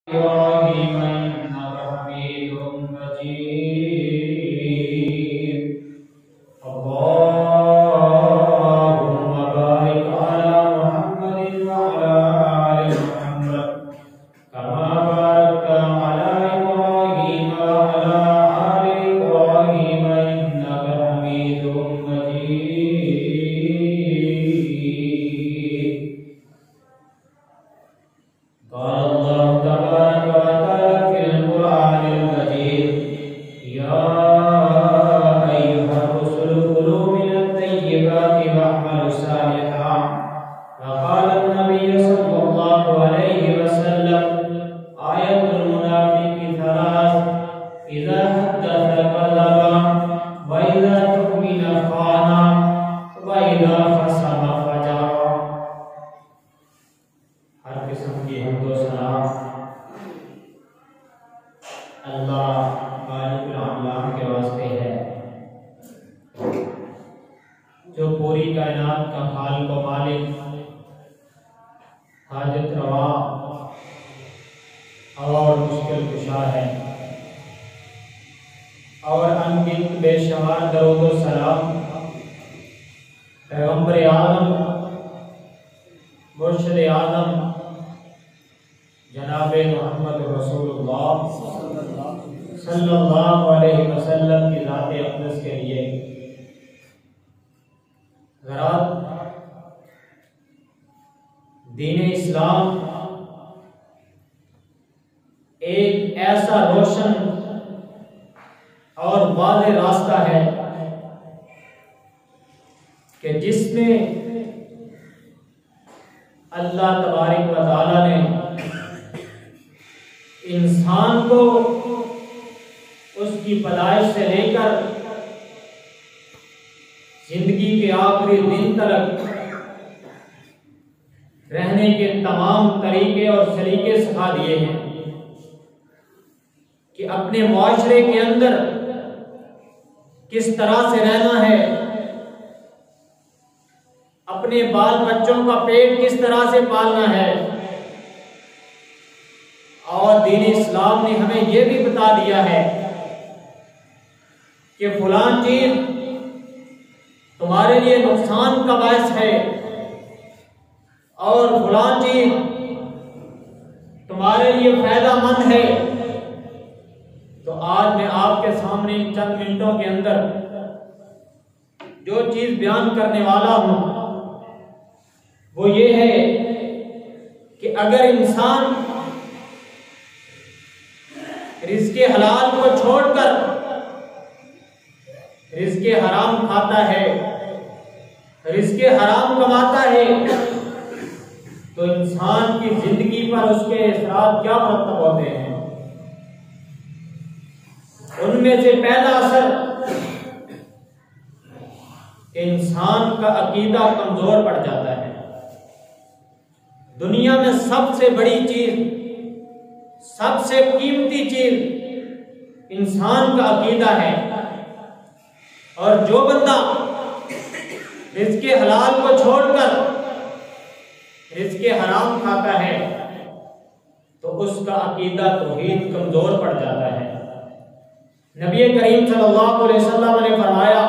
इब्राहीम इन्नका हमीदुम मजीद। अल्लाहुम्मा बारिक अला मुहम्मदिन व अला आलि मुहम्मद कमा बारकता अला इब्राहीम व अला आलि इब्राहीम इन्नका हमीदुम मजीद। हर किस्म की हम्दो सलाम अल्लाह खालिकुल आलम के वास्ते है, जो पूरी कायनात का खालिक व मालिक, हाजत रवा और मुश्किल कुशा है। और अनगिनत बेशुमार दरूद व सलाम पैगंबर आज़म मुर्शिद आज़म जनाबे मोहम्मद रसूलुल्लाह सल्लल्लाहु अलैहि वसल्लम की ज़ात अक़दस के लिए दीन इस्लाम एक ऐसा रोशन और वाज़ेह रास्ता है कि जिसमें अल्लाह तबारक व तआला ने इंसान को उसकी पैदाइश से लेकर जिंदगी के आखिरी दिन तक रहने के तमाम तरीके और सलीके सिखा दिए हैं कि अपने मुआशरे के अंदर किस तरह से रहना है, अपने बाल बच्चों का पेट किस तरह से पालना है। और दीन इस्लाम ने हमें यह भी बता दिया है कि फलां चीज तुम्हारे लिए नुकसान का बायस है और फलां चीज तुम्हारे लिए फायदामंद है। तो आज मैं आपके सामने चंद मिनटों के अंदर जो चीज बयान करने वाला हूं वो ये है कि अगर इंसान रिज़्क़े हलाल को छोड़कर रिज़्क़े हराम खाता है, रिज़्क़े हराम कमाता है, तो इंसान की जिंदगी पर उसके असरात क्या मुरतब होते हैं। उनमें से पहला असर इंसान का अकीदा कमजोर पड़ जाता है। दुनिया में सबसे बड़ी चीज, सबसे कीमती चीज इंसान का अकीदा है। और जो बंदा रिज़्क़े हलाल को छोड़कर रिज़्क़े हराम खाता है तो उसका अकीदा तौहीद कमजोर पड़ जाता है। नबी करीम सल्लल्लाहु अलैहि वसल्लम ने फरमाया,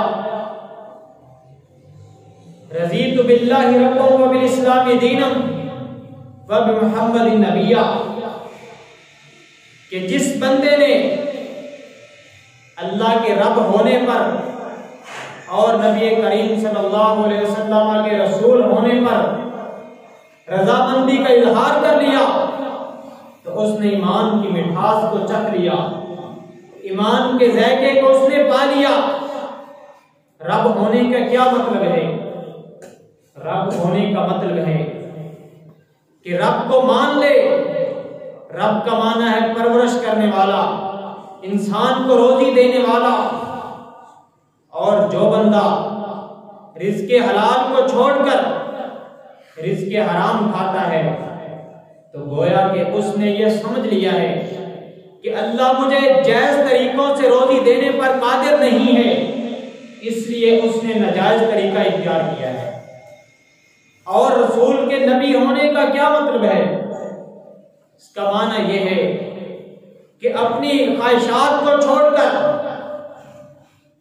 रज़ीतु बिल्लाहि रब्बन व बिल इस्लामी दीनन व बि मुहम्मदिन नबिय्या, कि जिस बंदे ने अल्लाह के रब होने पर और नबी करीम सल्लल्लाहु अलैहि वसल्लम के रसूल होने पर रजामंदी का इजहार कर लिया तो उसने ईमान की मिठास को चख लिया, ईमान के ज़ायके को उसने पा लिया। रब होने का क्या मतलब है? रब होने का मतलब है कि रब को मान ले। रब का माना है परवरिश करने वाला, इंसान को रोजी देने वाला। और जो बंदा रिज़्क़े हलाल को छोड़कर रिज़्क़े हराम खाता है तो गोया कि उसने ये समझ लिया है कि अल्लाह मुझे जायज तरीकों से रोजी देने पर कादिर नहीं है, इसलिए उसने नाजायज तरीका इख्तियार किया है। और रसूल के नबी होने का क्या मतलब है? इसका माना यह है कि अपनी ख्वाहिशात को छोड़कर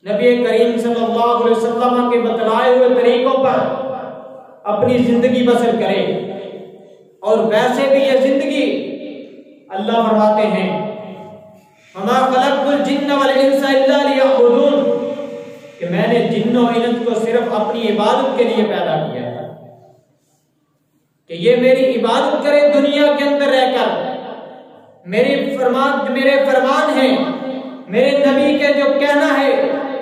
नबी करीम सल्लल्लाहु अलैहि वसल्लम के बतलाए हुए तरीकों पर अपनी जिंदगी बसर करे। और वैसे भी ये जिंदगी अल्लाह फरमाते हैं वमा खलक़तुल जिन्न वल इंसा इल्ला लियअबुदून, कि मैंने जिन्न और इंस को सिर्फ अपनी इबादत के लिए पैदा किया है, कि ये मेरी इबादत करे दुनिया के अंदर रहकर। मेरे फरमान हैं, मेरे नबी के जो कहना है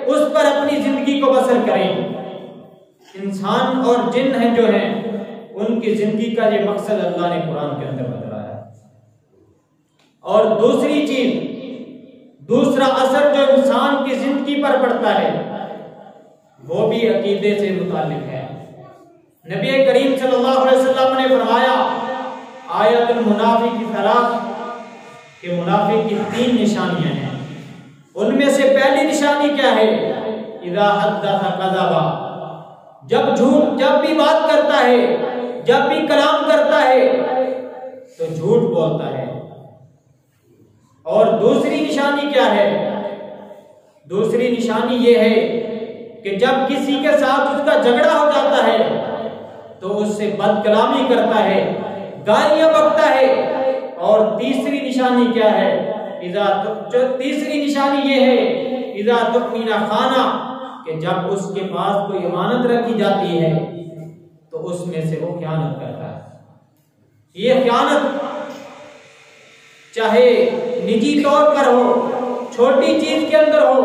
उस पर अपनी जिंदगी को बसर करें। इंसान और जिन है जो है उनकी जिंदगी का ये मकसद अल्लाह ने कुरान के अंदर बताया है। और दूसरी चीज, दूसरा असर जो इंसान की जिंदगी पर पड़ता है वो भी अकीदे से मुताल्लिक है। नबी करीम सल्लल्लाहु अलैहि वसल्लम ने फरमाया आयतुल मुनाफिक की सलास, कि मुनाफिक की 3 निशानियां हैं। उनमें से पहली निशानी क्या है? इज़ा हद्दसा कज़बा, जब भी बात करता है, जब भी कलाम करता है तो झूठ बोलता है। और दूसरी निशानी क्या है? दूसरी निशानी ये है कि जब किसी के साथ उसका झगड़ा हो जाता है तो उससे बदकलामी करता है, गालियां बकता है। और तीसरी निशानी क्या है? तीसरी निशानी ये है इज़ा तुमीना खाना, कि जब उसके पास कोई अमानत रखी जाती है तो उसमें से वो ख़यानत करता है। ये ख़यानत चाहे निजी तौर पर हो, छोटी चीज के अंदर हो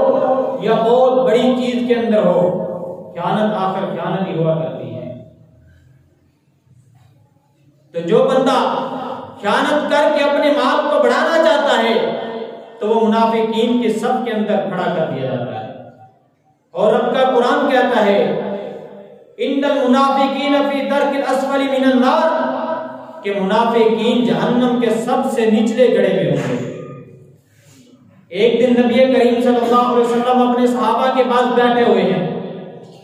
या बहुत बड़ी चीज के अंदर हो, ख़यानत आखिर ख़यानत ही हुआ करती है। तो जो बंदा ख़यानत करके अपने माल को बढ़ाना चाहता है तो वो मुनाफिकीन के सब के अंदर खड़ा कर दिया जाता है। और रब का कुरान कहता है इन्नल मुनाफिकीन फी दरकिल अस्फली मिनन नार, कि मुनाफिकीन जहन्नम के सबसे निचले गड़े में होंगे। एक दिन नबी करीम सल्लल्लाहु अलैहि वसल्लम अपने सहाबा के पास बैठे हुए हैं,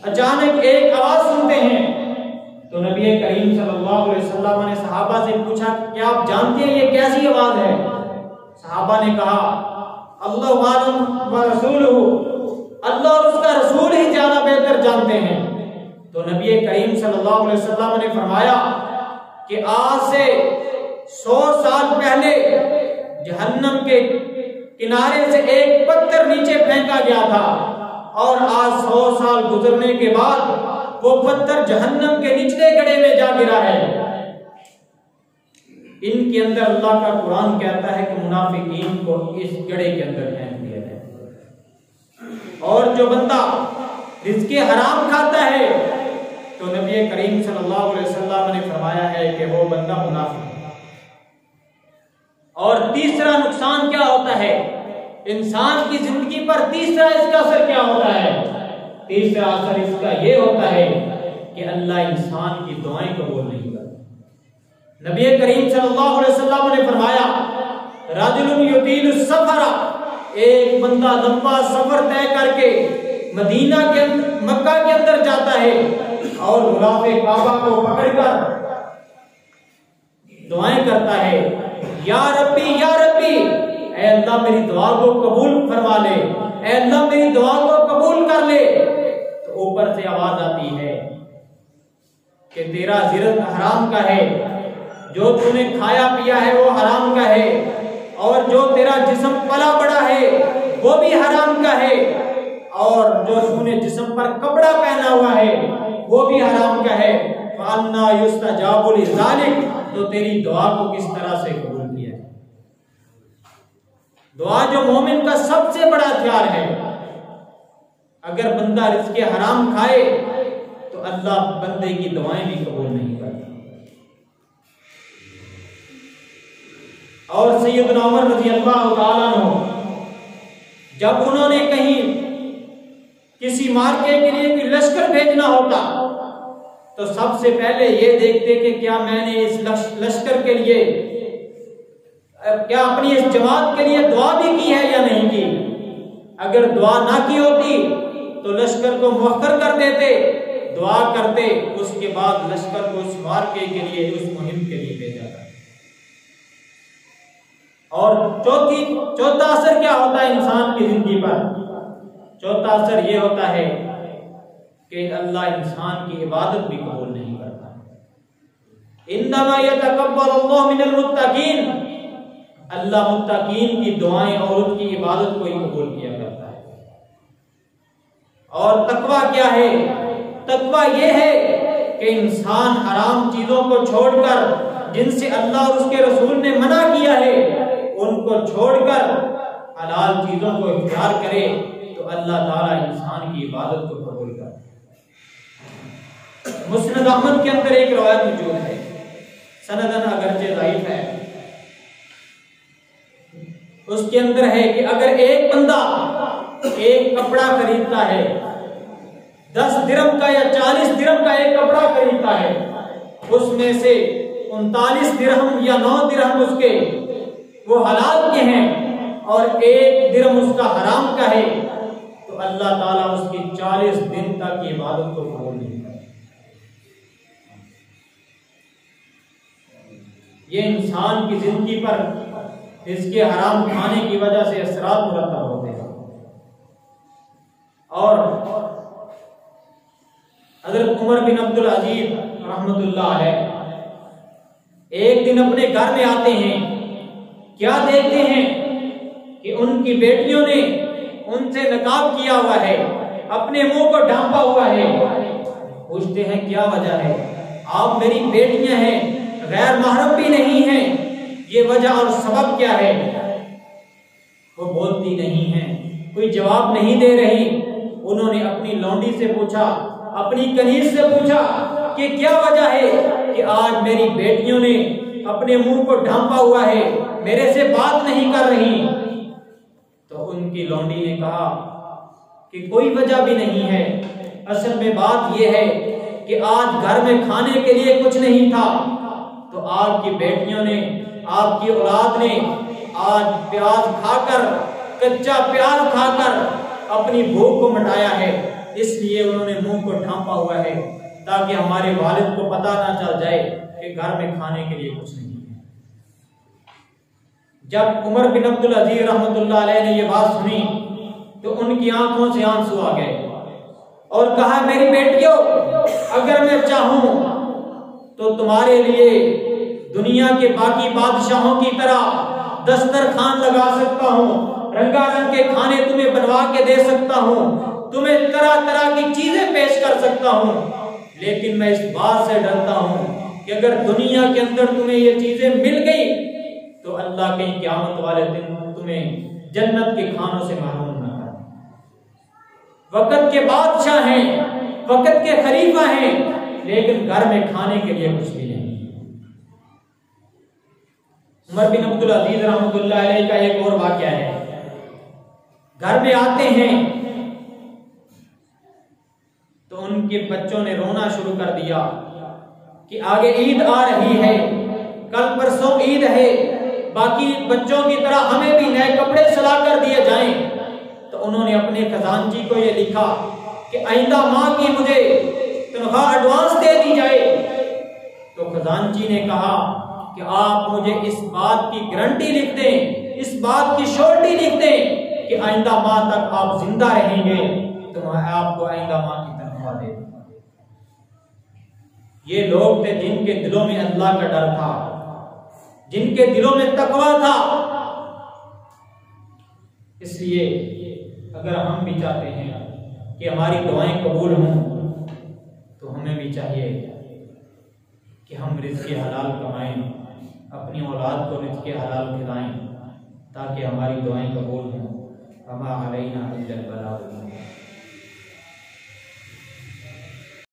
अचानक एक आवाज सुनते हैं। तो नबी करीम सल्लल्लाहु अलैहि वसल्लम ने सहाबा से पूछा क्या आप जानते हैं ये कैसी आवाज है? सहाबा ने कहा अल्लाह व रसूलुहु, अल्लाह और उसका रसूल ही ज्यादा बेहतर जानते हैं। तो नबी करीम सल्लल्लाहु अलैहि वसल्लम ने फरमाया कि आज से 100 साल पहले जहन्नम के किनारे से एक पत्थर नीचे फेंका गया था और आज 100 साल गुजरने के बाद वो पत्थर जहन्नम के निचले गड्ढे में जा गिरा है। इनके अंदर अल्लाह का कुरान कहता है कि मुनाफिकीन को इस गड्ढे के अंदर फेंक दिया जाए। और जो बंदा रिज़्क़े हराम खाता है तो नबी करीम सल्लल्लाहु अलैहि वसल्लम ने फरमाया है कि वो बंदा मुनाफिक है। और तीसरा नुकसान क्या होता है इंसान की जिंदगी पर? तीसरा इसका असर क्या होता है? तीसरा असर इसका ये होता है कि अल्लाह इंसान की दुआएं कबूल नहीं करता। नबी करीम सल्लल्लाहु अलैहि वसल्लम ने फरमाया रजुलुन युतीलु सफरा, एक बंदा लंबा सफर तय करके मक्का के अंदर जाता है और गुलाफे काबा को पकड़कर दुआएं करता है, या रब्बी या रब्बी, ऐ अल्लाह मेरी दुआ को कबूल फरमा ले, ऐ अल्लाह मेरी दुआ को कबूल कर ले। तो ऊपर से आवाज आती है कि तेरा रिज़्क़ हराम का है, जो तूने खाया पिया है वो हराम का है, और जो तेरा जिस्म पला बड़ा है वो भी हराम का है, और जो तूने जिस्म पर कपड़ा पहना हुआ है वो भी हराम का है। फअन्ना युस्तजाबु लिज़ालिक, तो तेरी दुआ को किस तरह से कबूल किया जाए? दुआ जो मोमिन का सबसे बड़ा हथियार है। अगर बंदा रिज़्क़े हराम खाए तो अल्लाह बंदे की दुआएं भी कबूल नहीं करता। और सैयदना उमर रज़ी अल्लाह तआला अन्हु जब उन्होंने कहीं किसी मार्के के लिए कोई लश्कर भेजना होता तो सबसे पहले ये देखते कि क्या मैंने इस लश्कर के लिए, क्या अपनी इस जमात के लिए दुआ भी की है या नहीं की। अगर दुआ ना की होती तो लश्कर को मुअख्खर कर देते, दुआ करते, उसके बाद लश्कर को उस मार्के के लिए, उस मुहिम के लिए भेजा था। और चौथा असर क्या होता है इंसान की जिंदगी पर? चौथा असर ये होता है कि अल्लाह इंसान की इबादत भी कबूल नहीं करता। इन्नमा यतक़ब्बलुल्लाहु मिनल मुत्तक़ीन, अल्लाह मुत्तक़ीन की दुआएं और उनकी इबादत को ही कबूल किया करता है। और तकवा क्या है? तकवा ये है कि इंसान हराम चीजों को छोड़कर, जिनसे अल्लाह और उसके रसूल ने मना किया है, उनको छोड़कर हलाल चीजों को इख्तियार करे तो अल्लाह ताला इंसान की इबादत को कबूल करे। मुस्नद अहमद के अंदर एक रवायत मौजूद है, सनदन अगरचे ज़ईफ है, उसके अंदर है कि अगर एक बंदा एक कपड़ा खरीदता है, 10 दिरहम का या 40 दिरहम का एक कपड़ा खरीदता है, उसमें से 39 दिरहम या 9 दिरहम उसके वो हलाल के हैं और 1 दिरहम उसका हराम का है, तो अल्लाह ताला उसकी 40 दिन तक की इबादत को कबूल नहीं करता। ये इंसान की जिंदगी पर इसके हराम खाने की वजह से असरात मुरतब होते हैं। और हज़रत उमर बिन अब्दुल अजीज रहमतुल्लाह अलैह एक दिन अपने घर में आते हैं, क्या देखते हैं कि उनकी बेटियों ने उनसे नकाब किया हुआ है, अपने मुंह को ढांपा हुआ है। पूछते हैं क्या वजह है? आप मेरी बेटियां हैं, गैर महरम भी नहीं हैं, ये वजह और सबब क्या है? वो बोलती नहीं है, कोई जवाब नहीं दे रही। उन्होंने अपनी लौंडी से पूछा, अपनी कनीज से पूछा कि क्या वजह है कि आज मेरी बेटियों ने अपने मुंह को ढांपा हुआ है, मेरे से बात नहीं कर रही। तो उनकी लौंडी ने कहा कि कोई वजह भी नहीं है, असल में बात यह है कि आज घर में खाने के लिए कुछ नहीं था, तो आपकी बेटियों ने, आपकी औलाद ने आज प्याज खाकर, कच्चा प्याज खाकर अपनी भूख को मिटाया है, इसलिए उन्होंने मुंह को ढांपा हुआ है ताकि हमारे वालिद को पता ना चल जाए कि घर में खाने के लिए कुछ नहीं है। जब उमर बिन अब्दुल अजीज रहमतुल्लाह अलैह ने यह बात सुनी तो उनकी आंखों से आंसू आ गए और कहा, मेरी बेटियों, अगर मैं चाहूं तो तुम्हारे लिए दुनिया के बाकी बादशाहों की तरह दस्तरखान लगा सकता हूं, रंगारंग के खाने तुम्हें बनवा के दे सकता हूं, तुम्हें तरह तरह की चीजें पेश कर सकता हूं, लेकिन मैं इस बात से डरता हूं कि अगर दुनिया के अंदर तुम्हें ये चीजें मिल गई तो अल्लाह के क़यामत वाले दिन तुम्हें जन्नत के खानों से महरूम न कर। वक्त के बादशाह हैं, वक्त के खलीफा हैं, लेकिन घर में खाने के लिए कुछ भी नहीं। उमर बिन अब्दुल अजीज रहमतुल्लाह अलैह का एक और वाक़या है। घर में आते हैं तो उनके बच्चों ने रोना शुरू कर दिया कि आगे ईद आ रही है, कल परसों ईद है, बाकी बच्चों की तरह हमें भी नए कपड़े सिला कर दिए जाएं। तो उन्होंने अपने खजानची को यह लिखा कि आइंदा माह की मुझे तनख्वाह एडवांस दे दी जाए। तो खजानची ने कहा कि आप मुझे इस बात की गारंटी लिख दें, इस बात की श्योरिटी लिख दें कि आइंदा माह तक आप जिंदा रहेंगे तो मैं आपको आइंदा माह की तनख्वाह दे दूंगा। ये लोग थे जिनके दिलों में अल्लाह का डर था, जिनके दिलों में तकवा था। इसलिए अगर हम भी चाहते हैं कि हमारी दुआएं कबूल हों तो हमें भी चाहिए कि हम रिज़्क़ हलाल कमाएं, अपनी औलाद को रिज़्क़ हलाल खिलाएं ताकि हमारी दुआएं कबूल